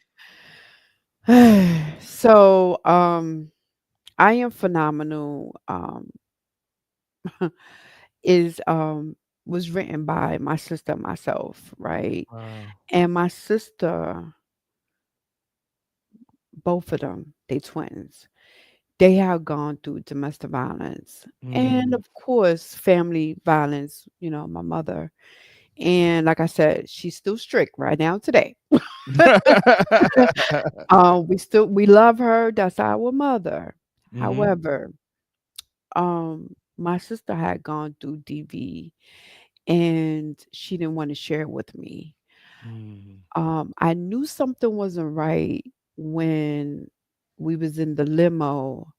So, I am phenomenal. Is was written by my sister and myself, right? wow. And my sister, both of them, they twins. They have gone through domestic violence and, Mm. of course, family violence. My mother, and like I said, she's still strict right now today. We love her. That's our mother. hmm However, my sister had gone through DV and she didn't want to share it with me. mm I knew something wasn't right when we was in the limo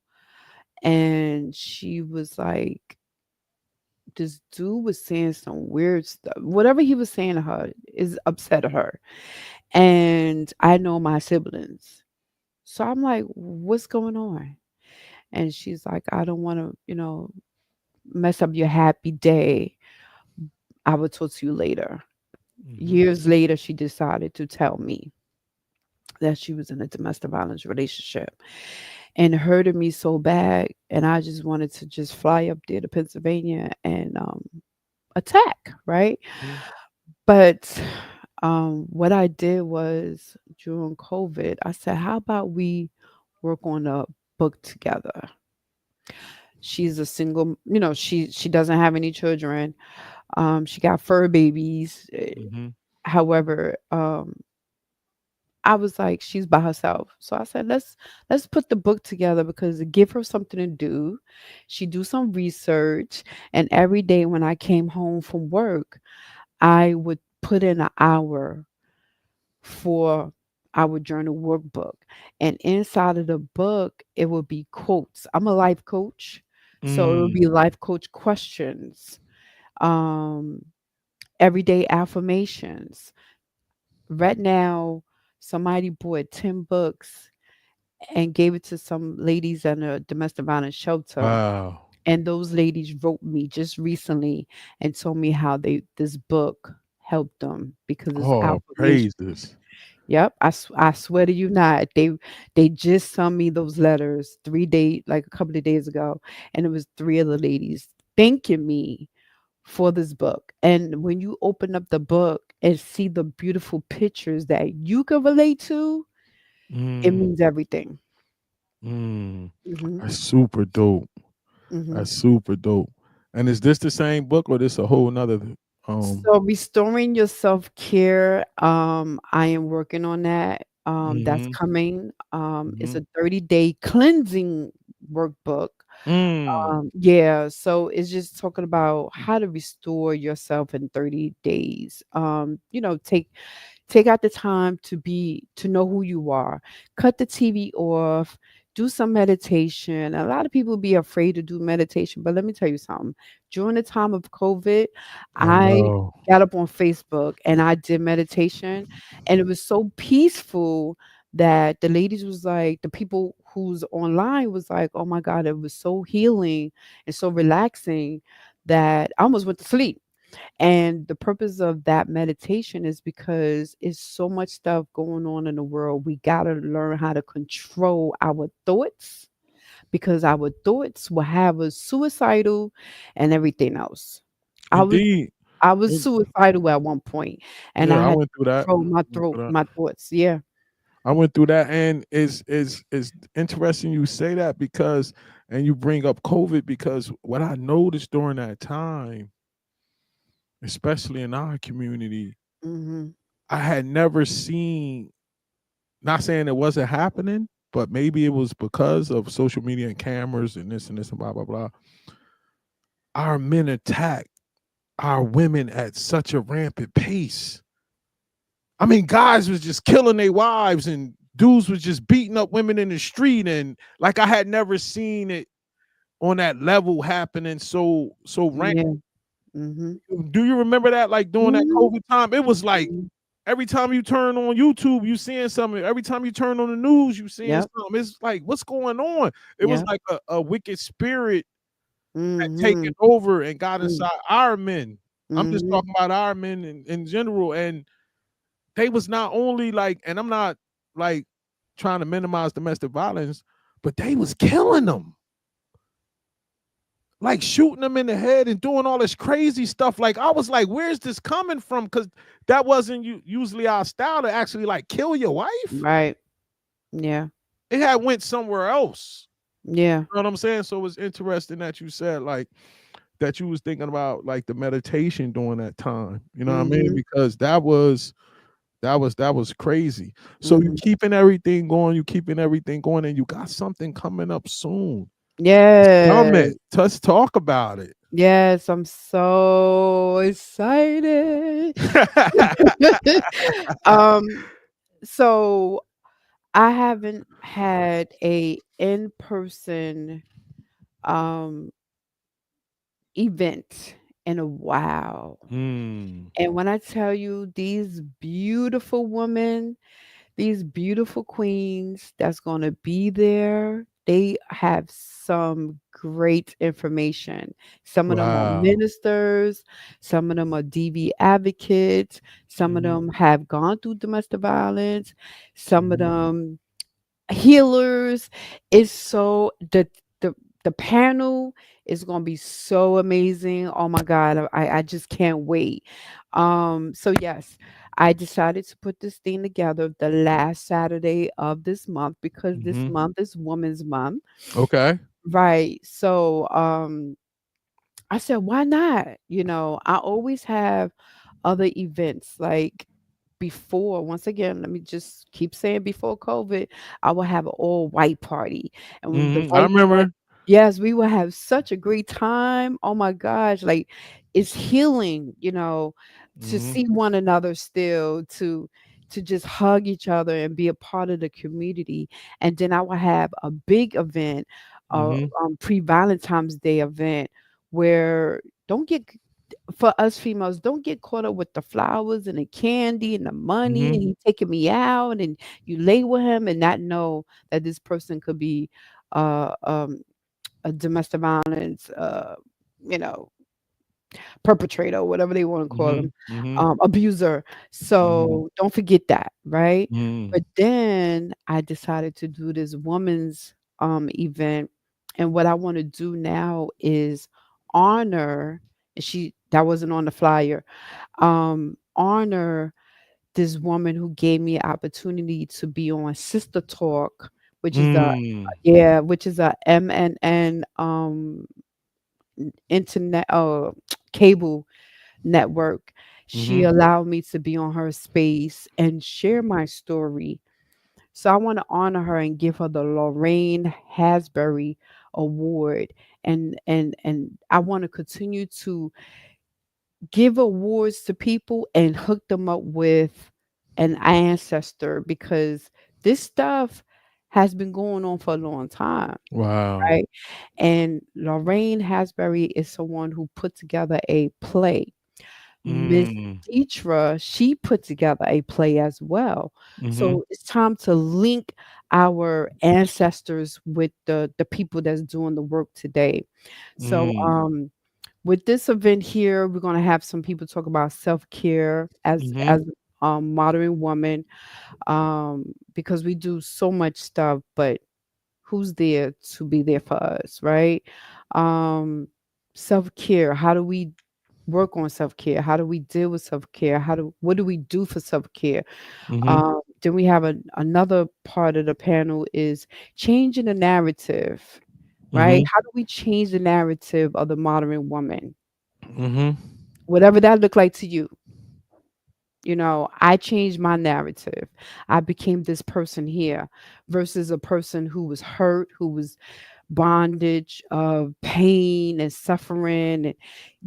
and she was like, this dude was saying some weird stuff. Whatever he was saying to her is upset her. And I know my siblings. So I'm like, what's going on? And she's like, I don't want to, mess up your happy day. I will talk to you later. hmm Years later, she decided to tell me that she was in a domestic violence relationship and hurted me so bad. And I just wanted to just fly up there to Pennsylvania and attack, right? But what I did was during COVID, I said, how about we work on a book together? She's a single, she doesn't have any children. She got fur babies. hmm However, I was like, she's by herself. So I said, let's put the book together because it give her something to do. She do some research. And every day when I came home from work, I would put in an hour for our journal workbook. And inside of the book, it would be quotes. I'm a life coach. So it would mm be life coach questions, um, everyday affirmations. Right now, somebody bought 10 books and gave it to some ladies at a domestic violence shelter. Wow. And those ladies wrote me just recently and told me how this book helped them because it's Oh, affirmation. praises. Yep, I swear to you not. They just sent me those letters 3 days, like a couple of days ago, and it was three of the ladies thanking me for this book. And when you open up the book and see the beautiful pictures that you can relate to, it Mm, means everything. mm. Hmm. That's super dope. Hmm. That's super dope. And is this the same book or this a whole nother So restoring your self-care, I am working on that. That's hmm coming. It's hmm a 30-day cleansing workbook. mm. Yeah, so it's just talking about how to restore yourself in 30 days. Take out the time to know who you are. Cut the TV off. Do some meditation. A lot of people be afraid to do meditation, but let me tell you something. During the time of COVID, I I know. got up on Facebook and I did meditation, and it was so peaceful that the ladies was like, the people who's online was like, oh my God, it was so healing and so relaxing that I almost went to sleep. And the purpose of that meditation is because it's so much stuff going on in the world. We got to learn how to control our thoughts because our thoughts will have us suicidal and everything else. I was Indeed. I was In- suicidal at one point, and Yeah, I I had went to through that. control I went through that. my thoughts. Yeah. I went through that, and it's interesting you say that because, and you bring up COVID because what I noticed during that time, especially in our community, Mhm. I had never seen. Not saying it wasn't happening, but maybe it was because of social media and cameras and this and blah blah blah. Our men attack our women at such a rampant pace. I mean, guys was just killing their wives and dudes was just beating up women in the street, and like I had never seen it on that level happening so rank. Yeah. Mhm. Do you remember that? Like during that Mhm. COVID time, it was like Mhm. every time you turn on YouTube, you seeing something. Every time you turn on the news, you seeing Yep. something. It's like, what's going on? It was Yep. like a wicked spirit had taken Mhm. over and got Mm. inside our men. I'm just Mhm. talking about our men in general. And they was not only like, and I'm not like trying to minimize domestic violence, but they was killing them, like shooting them in the head and doing all this crazy stuff. Like I was like, where's this coming from? Because that wasn't usually our style to actually like kill your wife. Right. Yeah. It had went somewhere else. Yeah. You know what I'm saying? So it's interesting that you said like that you was thinking about like the meditation during that time. You know what I mean? Mhm. Because that was crazy. So you Mhm. keeping everything going, you keeping everything going, and you got something coming up soon. Yes. Summit. Let's talk about it. Yes, I'm so excited. um, so I haven't had a in-person um event in a while. Mm, And when I tell you these beautiful women, these beautiful queens that's going to be there, they have some great information. Some of them are wow. ministers, some of them are DV advocates, some of Mhm, them have gone through domestic violence, some of mhm, them healers. It's so the panel is gonna be so amazing. Oh my god, I just can't wait. So yes, I decided to put this thing together the last Saturday of this month because this mhm. month is Women's Month. Okay. Right. So I said, why not? I always have other events like before, once again, let me just keep saying before COVID, I will have an all white party. And with the I white party, remember. yes, we will have such a great time. Oh my gosh, like it's healing, to Mhm, see one another still, to just hug each other and be a part of the community. And then I will have a big event, mhm, pre-Valentine's Day event where don't get for us females, don't get caught up with the flowers and the candy and the money mhm, and he taking me out and you lay with him and not know that this person could be uh um a domestic violence you know perpetrator, whatever they want to call mhm, them, mhm, abuser. mhm, So don't forget that, right? mhm, But then I decided to do this woman's event, and what I want to do now is honor. She that wasn't on the flyer. Honor this woman who gave me an opportunity to be on Sister Talk, which is a mm, yeah, which is a MNN internet cable network. She mhm, allowed me to be on her space and share my story. So I want to honor her and give her the Lorraine Hasbury Award. And I want to continue to give awards to people and hook them up with an ancestor because this stuff has been going on for a long time, wow. right? And Lorraine Hasbury is someone who put together a play. Miss Mm, Deetra, she put together a play as well. mhm, So it's time to link our ancestors with the people that's doing the work today. So mm, With this event here, we're gonna have some people talk about self-care Mm-hmm. as modern woman, because we do so much stuff, but who's there to be there for us, right? Um, self-care. How do we work on self-care? How do we deal with self-care? What do we do for self-care? Mm-hmm. Then we have another part of the panel is changing the narrative, right? Mm-hmm. How do we change the narrative of the modern woman? Mm-hmm. Whatever that look like to you. I changed my narrative. I became this person here versus a person who was hurt, who was bondage of pain and suffering and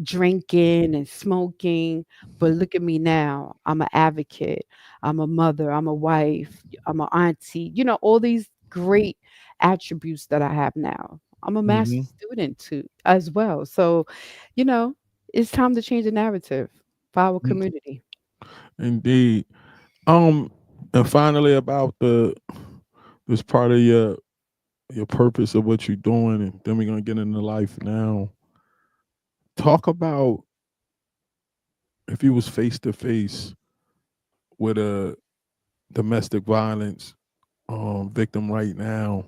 drinking and smoking. But look at me now. I'm an advocate. I'm a mother. I'm a wife. I'm an auntie. All these great attributes that I have now. I'm a master Mm-hmm. student too, as well. So, you know, it's time to change the narrative for our community. Indeed. Um, and finally about this part of your purpose of what you're doing, and then we're gonna get into life now. Talk about if you was face to face with a domestic violence victim right now,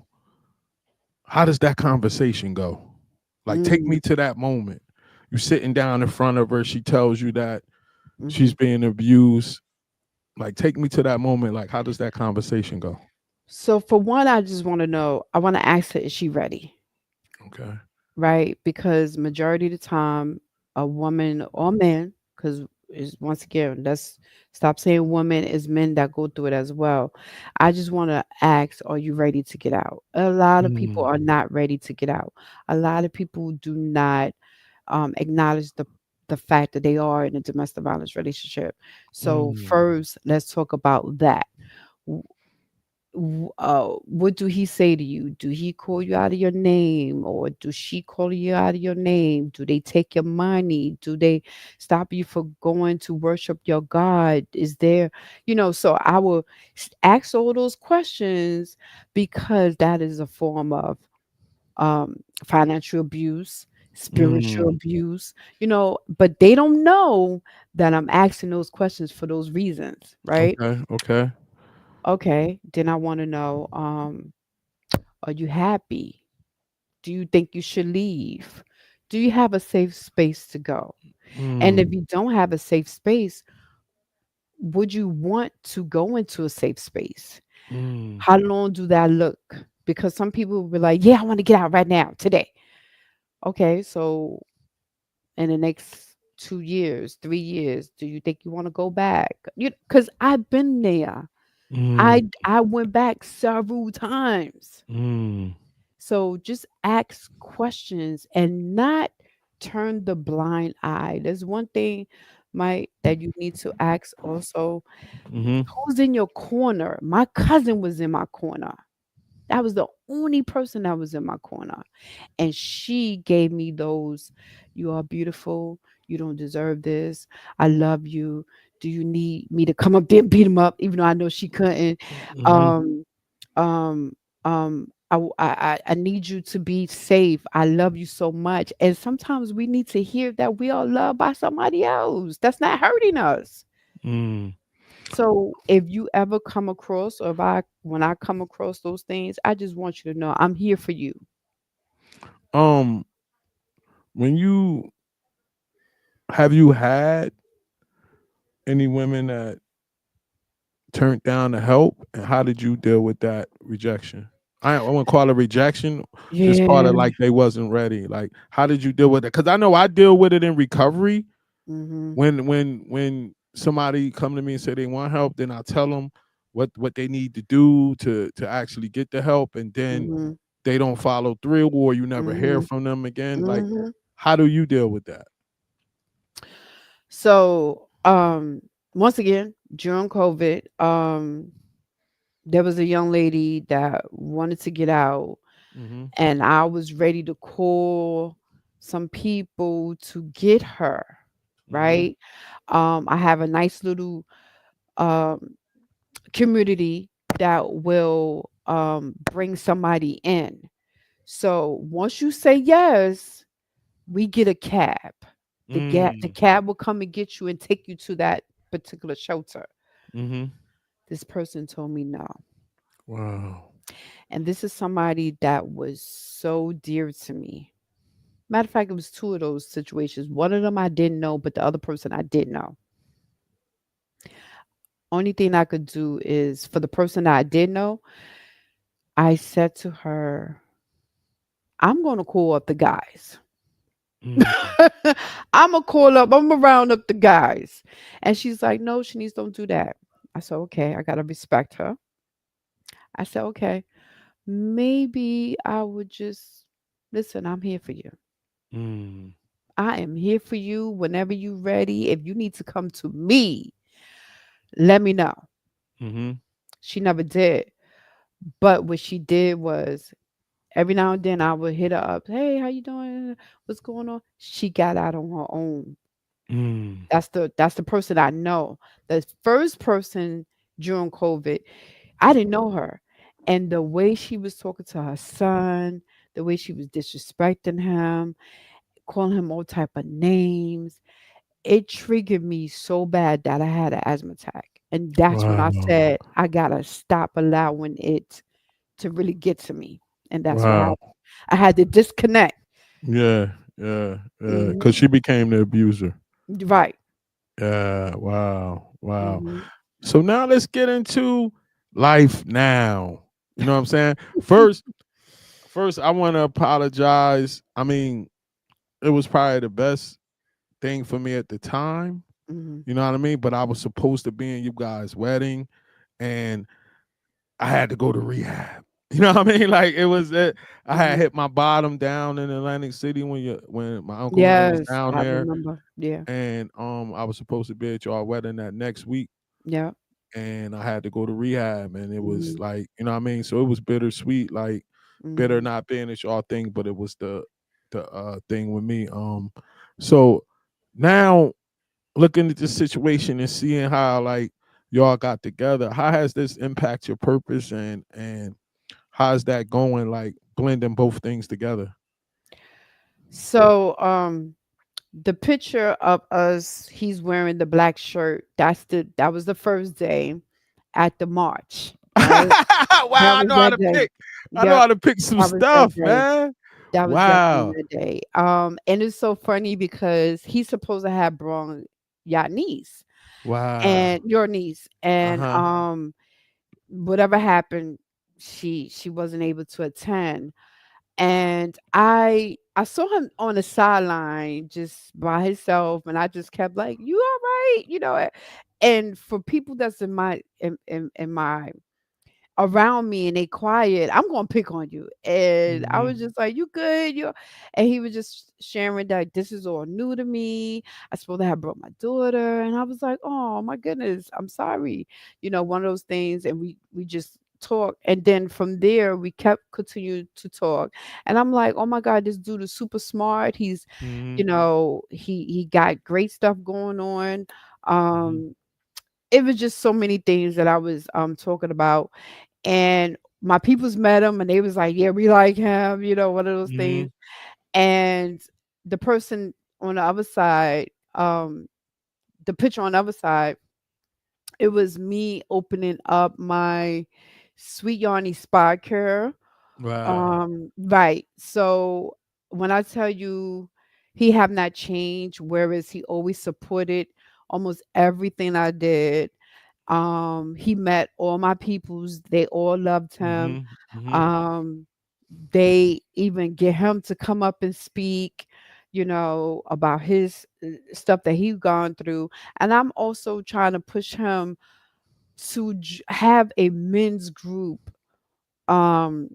how does that conversation go? Like, take Mm, me to that moment. You sitting down in front of her, she tells you that she's mhm. being abused. Like, take me to that moment. Like, how does that conversation go? So for one, I just want to know. I want to ask her, is she ready? Okay. Right? Because majority of the time, a woman or man, because is once again, let's stop saying women, is men that go through it as well. I just want to ask, are you ready to get out? A lot of people Mm, are not ready to get out. A lot of people do not acknowledge the fact that they are in a domestic violence relationship. So mm, first, let's talk about that. What do he say to you? Do he call you out of your name, or do she call you out of your name? Do they take your money? Do they stop you from going to worship your God? Is there, so I will ask all those questions because that is a form of financial abuse, spiritual mm. abuse, but they don't know that I'm asking those questions for those reasons, right? Okay. Okay. Okay, then I want to know, are you happy? Do you think you should leave? Do you have a safe space to go? And if Mm, you don't have a safe space, would you want to go into a safe space? mm, How long do that look? Because some people will be like, yeah, I want to get out right now, today. Okay, so in the next 2 years, 3 years, do you think you want to go back? Because I've been there. mm, I went back several times. mm, So just ask questions and not turn the blind eye. There's one thing, Mike, that you need to ask also, mm-hmm, who's in your corner? My cousin was in my corner. That was the only person that was in my corner. And she gave me those, you are beautiful. You don't deserve this. I love you. Do you need me to come up there and beat him up? Even though I know she couldn't. mm-hmm, Um, um, I need you to be safe. I love you so much. And sometimes we need to hear that we are loved by somebody else that's not hurting us. mm. So if you ever come across, or when I come across those things, I just want you to know I'm here for you. Um, when you have you had any women that turned down the help, and how did you deal with that rejection? I wouldn't call it rejection, just call Yeah. it like they wasn't ready. Like, how did you deal with it? Because I know I deal with it in recovery. Mhm. When somebody come to me and say they want help, then I tell them what they need to do to actually get the help, and then Mhm. they don't follow through, or you never hear Mhm. from them again. Like, Mhm. how do you deal with that? So, once again, during COVID, there was a young lady that wanted to get out, Mm-hmm. and I was ready to call some people to get her, Mm-hmm. right? I have a nice little um community that will bring somebody in. So once you say yes, we get a cab. The Mm. cab will come and get you and take you to that particular shelter. Mm-hmm. This person told me no. Wow. And this is somebody that was so dear to me. Matter of fact, it was two of those situations. One of them I didn't know, but the other person I did know. Only thing I could do is for the person that I did know, I said to her, I'm going to call up the guys. Mm. I'm going to call up, I'm going to round up the guys. And she's like, no, Shanice, don't do that. I said, okay, I got to respect her. I said, okay, maybe I would just listen, I'm here for you. Mm. I am here for you whenever you're ready. If you need to come to me, let me know. Mm-hmm. She never did. But what she did was every now and then I would hit her up. Hey, how you doing? What's going on? She got out on her own. Mm. That's the person I know. The first person during COVID, I didn't know her. And the way she was talking to her son, the way she was disrespecting him, calling him all type of names, it triggered me so bad that I had an asthma attack. And that's when I Wow. said I gotta stop allowing it to really get to me. And that's what Wow. happened. I had to disconnect. Yeah. Yeah. Yeah. Hmm. Because she became the abuser. Right. Yeah. Wow. Wow. Hmm. So now let's get into life now. You know what I'm saying? First, I want to apologize. I mean, it was probably the best thing for me at the time. Hmm. You know what I mean? But I was supposed to be in you guys' wedding, and I had to go to rehab. You know what I mean? Like it was it. I had Hmm. hit my bottom down in Atlantic City when my uncle and them was Yes, down I there, remember. Yeah. and I was supposed to be at y'all wedding that next week, Yeah. and I had to go to rehab, and it was Hmm. like, you know what I mean? So it was bittersweet, like bitter Hmm. not being at y'all thing, but it was the thing with me. So now looking at this situation and seeing how like y'all got together, how has this impact your purpose and how's that going, like blending both things together? So the picture of us, he's wearing the black shirt. That was the first day at the march, right? That Wow, I was know how that to day. pick. I know Yep, how to pick some that was that stuff, day. man. That was definitely Wow. that day. And it's so funny because he's supposed to have brought your niece Wow. and your niece, and Uh-huh. whatever happened, she wasn't able to attend. And I saw him on the sideline just by himself, and I just kept like, "You all right?" And for people that's in my around me and they quiet, I'm gonna pick on you. And I was Mhm. just like, you good? You and he was just sharing that this is all new to me. I supposed to have brought my daughter. And I was like, oh my goodness, I'm sorry. One of those things. And we just talked. And then from there we kept continuing to talk. And I'm like, oh my God, this dude is super smart. He's, Mhm. he got great stuff going on. Mhm. Um it was just so many things that I was talking about, and my peoples met him and they was like, yeah, we like him, one of those things. Mhm. And the person on the other side, the picture on the other side, it was me opening up my Sweet Yarny Spa Care. Wow. Right. So when I tell you he have not changed, whereas he always supported almost everything I did. He met all my peoples, they all loved him. Mhm. Mhm. um they even get him to come up and speak, about his stuff that he's gone through. And I'm also trying to push him to have a men's group, um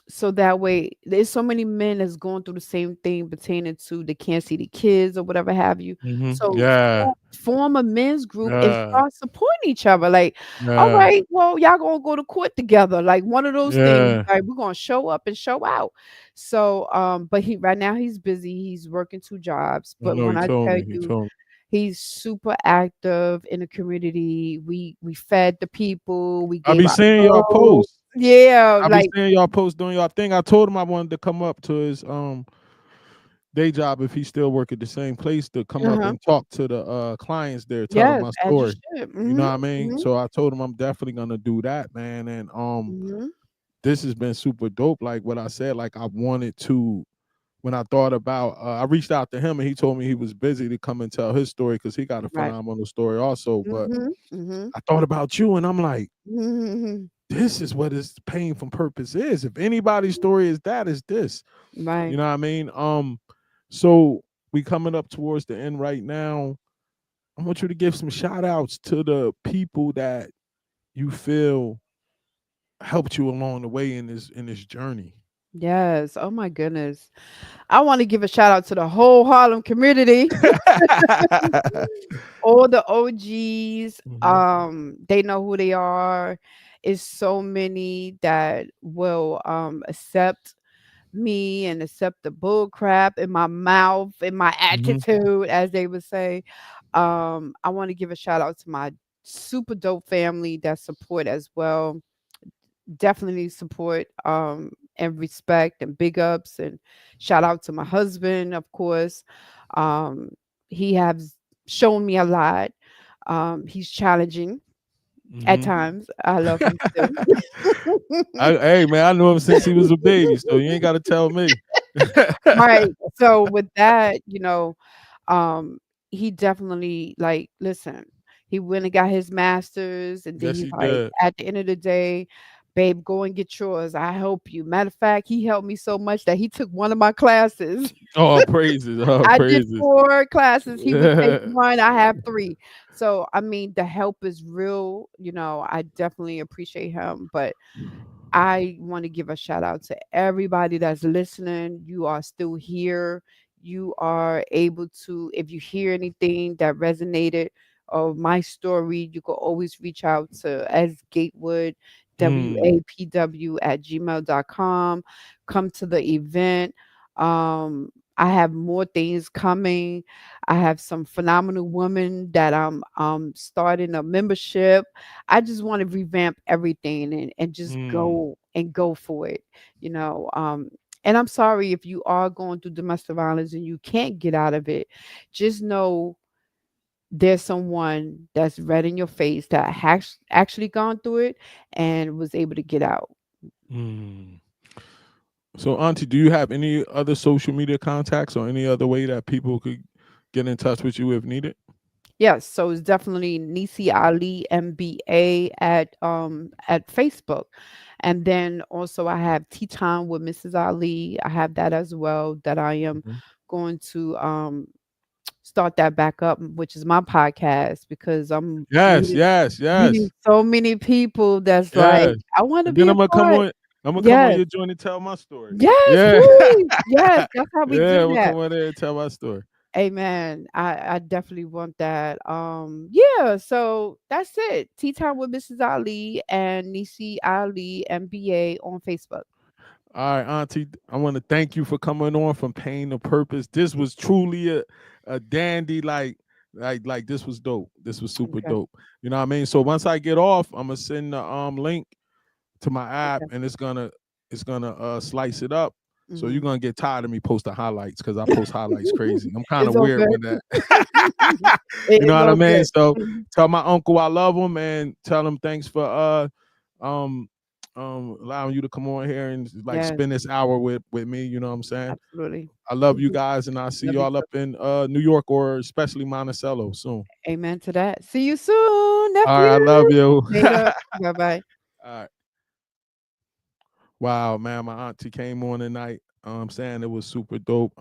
so that way there's so many men that's going through the same thing pertaining to they can't see the kids or whatever have you. Mhm. So Yeah. form a men's group and Yeah. start supporting each other. Like, all Yeah. right, well, y'all gonna go to court together. Like one of those things. Yeah. Like we're gonna show up and show out. So but he right now he's busy. He's working two jobs. I But know when he I told tell me. He you told me. he's super active in the community. We fed the people, we I gave be out seeing y'all clothes. posts. Yeah, I be like seeing y'all post doing y'all thing. I told him I wanted to come up to his day job, if he still work at the same place, to come up Uh-huh. and talk to the clients there, tell them Yes, my as you story. should. You know Mhm. what I mean? Mhm. So I told him I'm definitely gonna do that, man. And Mhm. this has been super dope. Like what I said, like I wanted to, when I thought about, I reached out to him and he told me he was busy to come and tell his story because he got a Right. phenomenal story also. But Mhm. Mhm. I thought about you and I'm like, Mhm. this is what this pain from purpose is. If anybody's story is that, is this. Right. You know what I mean? So we coming up towards the end right now. I want you to give some shout outs to the people that you feel helped you along the way in this journey. Yes. Oh my goodness. I want to give a shout out to the whole Harlem community. All the OGs, Mhm. they know who they are. It's so many that will accept me and accept the bull crap in my mouth, in my Mhm. attitude, as they would say. I want to give a shout out to my super dope family that support as well. Definitely support and respect and big ups, and shout out to my husband, of course. Um, he has shown me a lot. He's challenging at Mhm. times. I love him still. Hey man, I knew him since he was a baby, so you ain't got to tell me. Right. So with that, um, he definitely like listen. He went and got his master's, and then Yes, he's he like, did. at the end of the day, babe, go and get yours. I help you. Matter of fact, he helped me so much that he took one of my classes. Oh, praises. Oh, I did praises. 4 classes, he would take 1, I have 3. So, I mean, the help is real, I definitely appreciate him, but I wanna give a shout out to everybody that's listening. You are still here. You are able to, if you hear anything that resonated of my story, you can always reach out to as Gatewood, Mm, WAPW at gmail.com. Come to the event. I have more things coming. I have some phenomenal women that I'm starting a membership. I just want to revamp everything and just mm, go for it, you know. And I'm sorry if you are going through domestic violence and you can't get out of it. Just know there's someone that's red in your face that has actually gone through it and was able to get out. mm. So, Auntie, do you have any other social media contacts or any other way that people could get in touch with you if needed? Yes, so it's definitely Nisi Ali MBA at Facebook. And then also I have Tea Time with Mrs. Ali. I have that as well that I am Mhm. going to start that back up, which is my podcast because I'm Yes, meeting yes, meeting yes, so many people that's like, yes. I want to And then be a I'm gonna come part. on. I'm gonna come on Yes. your joint and tell my story. Yes, Yeah, please. Yes, that's how we yeah. do I'm gonna that. come on there and tell my story. Amen. I definitely want that. Yeah, so that's it. Tea Time with Mrs. Ali and Nisi Ali MBA on Facebook. All right, Auntie, I want to thank you for coming on from Pain to Purpose. This was truly a dandy, like this was dope. This was super Okay. dope. You know what I mean? So once I get off, I'm gonna send the link to my app Okay. and it's gonna slice it up. So you're Mhm. gonna get tired of me posting highlights because I post highlights crazy. I'm kind It's of all weird good. with that. It You know is what I all mean? good. So Mhm. tell my uncle I love him and tell him thanks for um allowing you to come on here and like Yes, spend this hour with me. You know what I'm saying? absolutely. I love you Mhm. guys and I'll see Love you y'all too. up in New York or especially Monticello soon. Amen to that. See you soon, All right, I love nephew. you. Later. Bye-bye. All right. Wow, man, my auntie came on tonight. I'm saying it was super dope.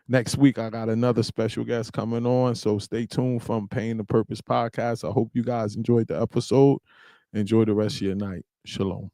Next week I got another special guest coming on, so stay tuned from Pain to Purpose podcast. I hope you guys enjoyed the episode. Enjoy the rest of your night. Shalom.